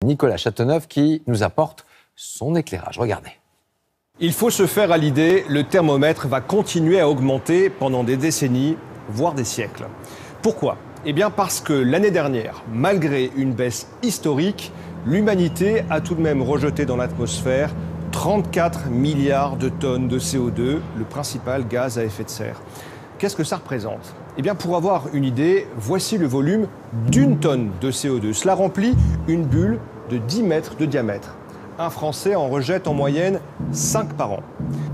Nicolas Châteauneuf qui nous apporte son éclairage. Regardez. Il faut se faire à l'idée, le thermomètre va continuer à augmenter pendant des décennies, voire des siècles. Pourquoi ? Eh bien parce que l'année dernière, malgré une baisse historique, l'humanité a tout de même rejeté dans l'atmosphère 34 milliards de tonnes de CO2, le principal gaz à effet de serre. Qu'est-ce que ça représente ? Eh bien pour avoir une idée, voici le volume d'une tonne de CO2. Cela remplit une bulle de 10 mètres de diamètre. Un Français en rejette en moyenne 5 par an.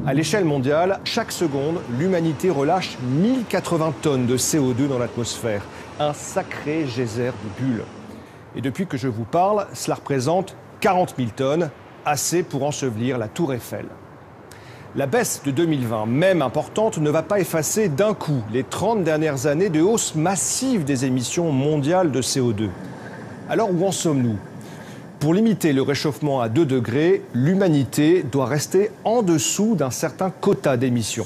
À l'échelle mondiale, chaque seconde, l'humanité relâche 1080 tonnes de CO2 dans l'atmosphère. Un sacré geyser de bulles. Et depuis que je vous parle, cela représente 40 000 tonnes, assez pour ensevelir la Tour Eiffel. La baisse de 2020, même importante, ne va pas effacer d'un coup les 30 dernières années de hausse massive des émissions mondiales de CO2. Alors où en sommes-nous ? Pour limiter le réchauffement à 2 degrés, l'humanité doit rester en dessous d'un certain quota d'émissions.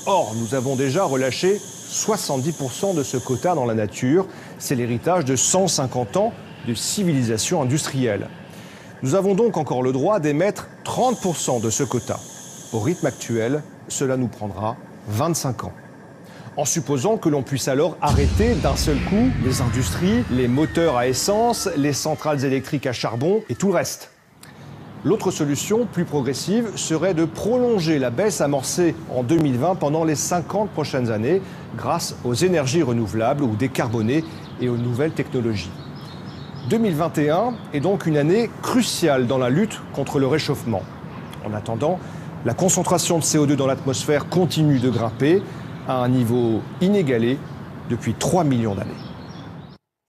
Or, nous avons déjà relâché 70% de ce quota dans la nature. C'est l'héritage de 150 ans de civilisation industrielle. Nous avons donc encore le droit d'émettre 30% de ce quota. Au rythme actuel, cela nous prendra 25 ans. En supposant que l'on puisse alors arrêter d'un seul coup les industries, les moteurs à essence, les centrales électriques à charbon et tout le reste. L'autre solution, plus progressive, serait de prolonger la baisse amorcée en 2020 pendant les 50 prochaines années grâce aux énergies renouvelables ou décarbonées et aux nouvelles technologies. 2021 est donc une année cruciale dans la lutte contre le réchauffement. En attendant, la concentration de CO2 dans l'atmosphère continue de grimper à un niveau inégalé depuis 3 millions d'années.